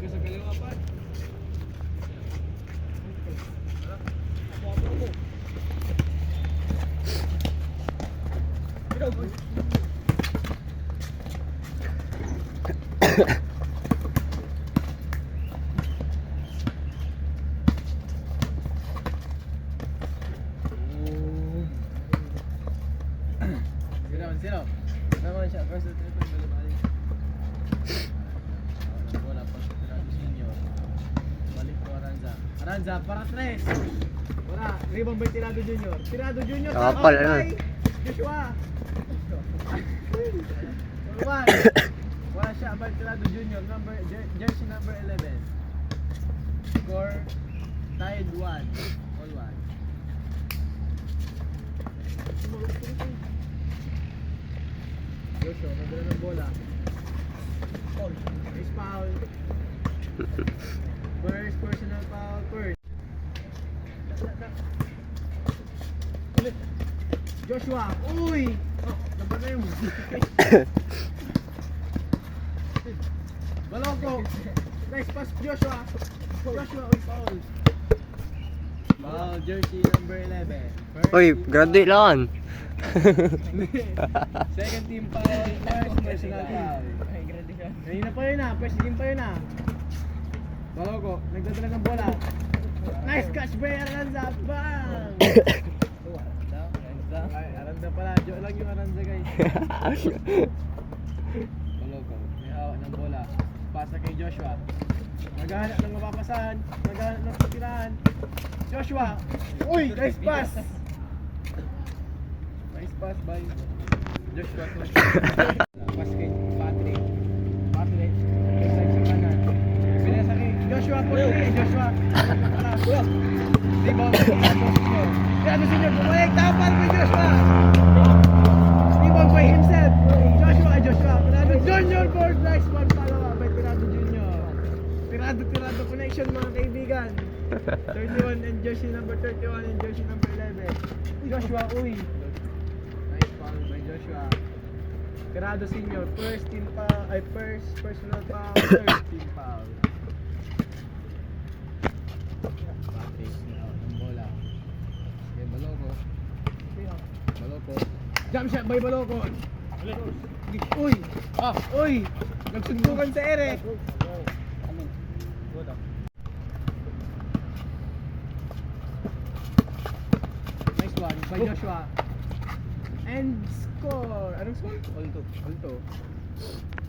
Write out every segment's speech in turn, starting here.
ka sa kaliwa pa. Sino? Naman siya. First at ito. Balik. Bola pa sa Tirado Senior. Balik ko Aranza. Aranza para 3. Wala. Rebound by Tirado Junior. Tirado Junior. Kapal, ano? Joshua. One. Wala siya by Tirado Junior. Jersey number 11. Score tied 1. All 1. Joshua, nagdala ng bola. First foul. First personal foul. First. Joshua, uy! Oh, nabag na yung Baloko. Nice pass, Joshua. Joshua, uy, foul. Foul, jersey number 11. Uy, graduate lang. Second team foul, first personal foul. Kanina pa yun first team pa yun Baloko, nagdadala ng bola. Nice catch by Aranza, bang! Ay, Aranza pala, joke lang yung Aranza guys. Baloko, may hawak ng bola. Pasa kay Joshua. Naghahanap ng mapapasahan, naghahanap ng patirahan. Joshua, uy, nice pass! Nice pass by Joshua. Pass kay Patrick. Patrick. Inside sa kanan. Pinasa kay Joshua po rin. Joshua. Rebound kay Joshua. Tirado Senior. Bumalik. Tapal kay Joshua. Rebound by himself. Joshua. Tirado Junior board. Nice one. Palawa by Tirado Junior. Tirado connection mga kaibigan. 31 and jersey number 31 and jersey number 11. Joshua, uy. By Joshua. Tirado Senior, first personal foul, third team foul. Patrick, ng bola. Okay, Baloko. Jump shot by Baloko. Uy! Uy! Nagsundukan sa ere. Nice one by Joshua. And score! Anong score? Alto.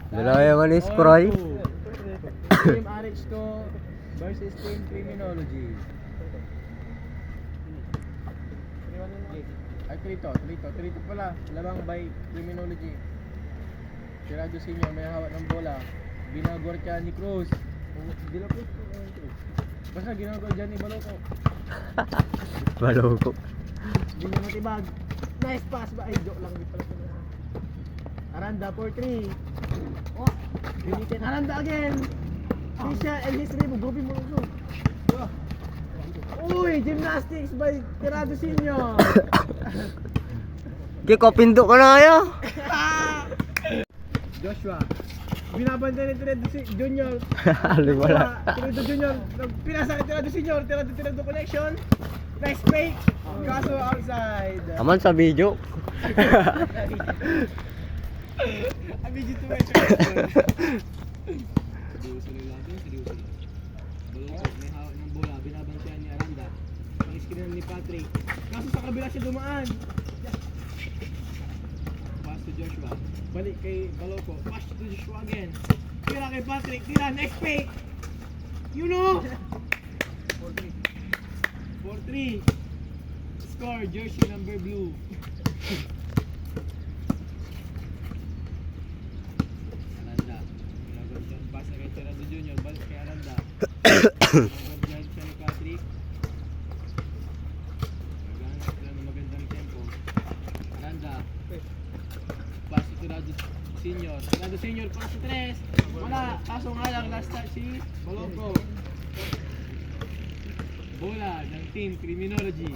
Dalawa yung score ay. Team RH2 versus Team Criminology. Ay, 3-2 pala. Labang by Criminology. Tirado Senior, may hawak ng bola. Binagor ka ni Cruz. Basta ginagor dyan ni Baloko. Baloko. Hindi niya matibag. Nice pass ba? Ay, joke lang. Aranda for 3. Oh, binitin. Aranda again. Fisha and his rebound. Gobi mo lang. Uy, gymnastics by Tirado Senior. Kapindo ka na kaya. Joshua. Binabanda ni Tirado Junior. Wala. Tirado Junior. Pinasa ni Tirado Senior. Tirado connection. Nice fake. Kaso outside. Aman sa video. Video to my channel. Seryoso na natin. Baloko, may hawak ng bola. Binabang siya ni Aranda. Ang screen ni Patrick. Kaso sa kabila siya dumaan. Pass to Joshua. Balik kay Baloko. Pass to Joshua again. Tira kay Patrick. Tira. Next fake. You know. 4-3. Score. Jersey number blue. Aranda. Ginagawa siya. Pass na kay Tirado Junior. Balik kay Aranda. Nagagyan siya ni Patrick. Nagagyan sila ng magandang tempo. Aranda. Pass to Tirado Senior. Tirado Senior pass to 3. Wala. Kaso nga lang last touch si Baloko. Bola ng Team Criminology.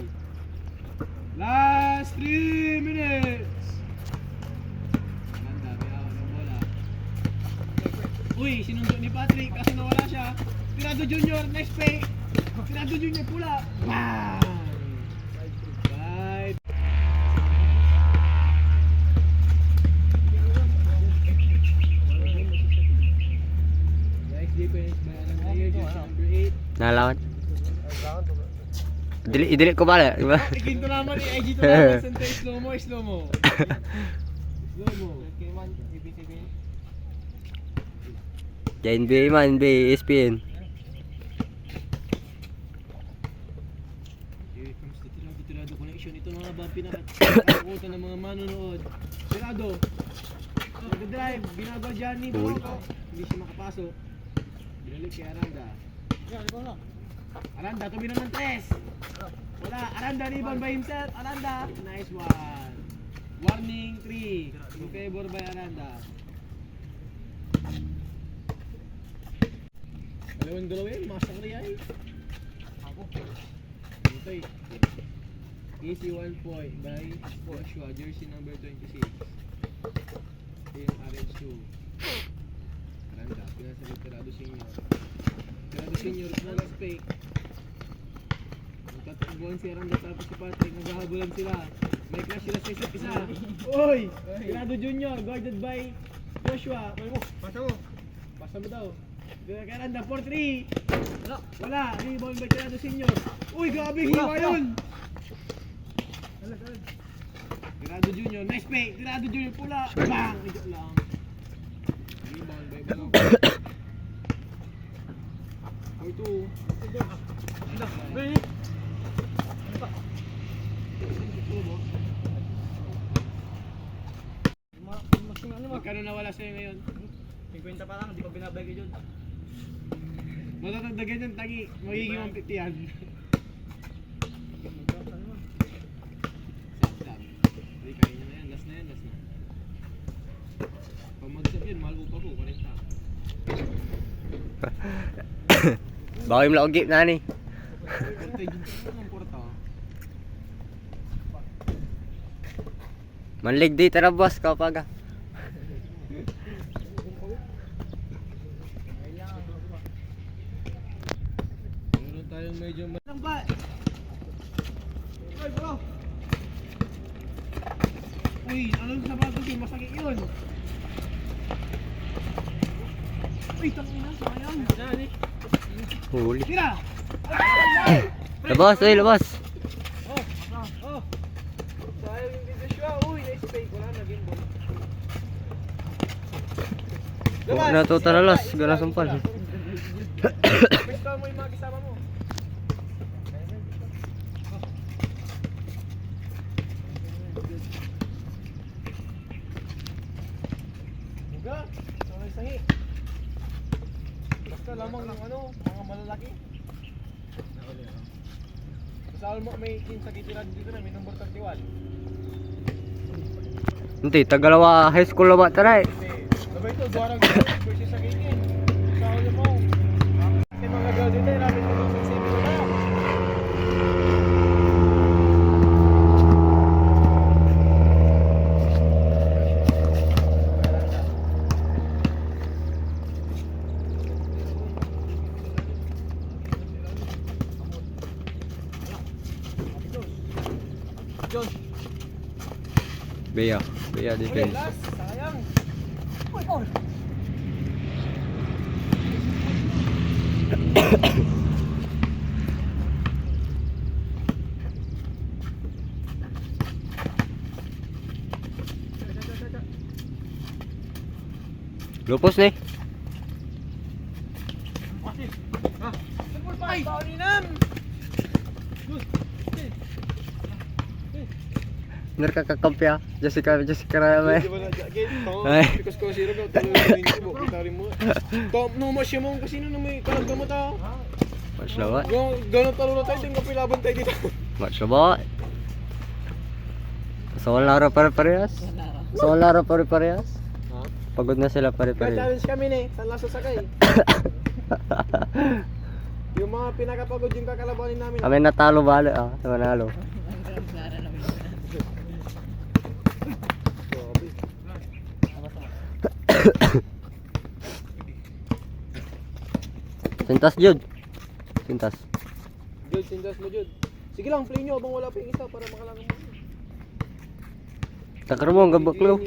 Last 3 minutes. Aranda, may hawak ng bola. Uy, sinundo ni Patrick kasi nawala siya. Tirado Junior, next play. Tirado Junior pula. Bang! Right. Nice defense by Alan Mayer, jersey number 8. Nalawan. Idilit ko pala, di ba? Ikin ko naman ni IG to naman. Sante, slow mo. Slow mo. Yan NBA man, NBA, ESPN. Here comes the tirado connection. Ito na nga ba ang pinakakutan ng mga manonood. Tirado. Nag-drive. Ginagawa dyan ni Uy. Bako. Hindi siya makapasok. Binalik kay Aranda. Aranda, tubi naman tres. Wala. Aranda, rebound by himself. Aranda. Nice one. Warning 3. In favor by Aranda. Galawin, masak na yan. Ito eh. Easy 1 point by Joshua, jersey number 26. Ito yung RH2. Aranda, pinasalit Tirado Senior. Tirado Senior, next pick. Magtatakbuhan si Aranda tapos si Patrick, naghahabulan sila. May crush sila sa isa't isa. Uy! Tirado Junior, guarded by Joshua. Pasa mo daw. Kaya Aranda, 4-3. Wala, rebound by Tirado Senior. Uy, grabe, hiwa yun! Tirado Junior, nice play. Tirado Junior, pula. Bang! Ito lang. Rebound by Bang. 4-2. Magkano nawala sa'yo ngayon? 50 pa lang, hindi ko binabay ko dyan. Matatagdagan yung tangi. Magiging 150 yan. Set lang. Hindi, kaya nyo na yan. Last na yan, last na. Pag mag-set yun, mahal pa po. 40. Baka yung laogip na ni. Porta, yun ng porta. Manlig di tara boss kapag. Meron tayong medyo lang ba? Oy bro! Uy, anong sapatos yun? Masakit yun! Uy, tangina, sayang! Huli. Tira! Labas, labas. Oh! Sayang yung video siya. Uy, nice fake. Wala na, game ball. Oh, natutaralas, gana sampal. Pwesto mo yung mga kasama mo. Huga, sangi. Basta lamang ng ano, mga malalaki. Sa almo may 15 kitiran dito na, may number 31. Hindi, Tagalawa high school na ba taray? Diba ito, duwarang versus sa gigin. Sa ulo mo. Kasi mga girl dito, rapid mo sa same na. Beya defense. Last, sayang. Lupos ni. Ay, pauninam. Nagkakakampi ah. Jessica Raya may. Ay. Because ko sira ka talo ni mo kitari mo. Tom no mas mo kasi no may kalagda mo ta. Match na ba? Ganun talo na tayo din kapilaban tayo dito. Match na ba? So laro pare-parehas? So laro pare-parehas? Ha? Pagod na sila pare-parehas. Challenge kami ni, sa laso sakay. Yung mga pinakapagod yung kakalabanin namin. Kami natalo bali ah. Nanalo. Sintas, Jud. Sintas. Jud, sindas mo, Jud. Sige lang, play nyo abang wala pa yung isa para makalangan mo. Takar mo, ang gabak lo.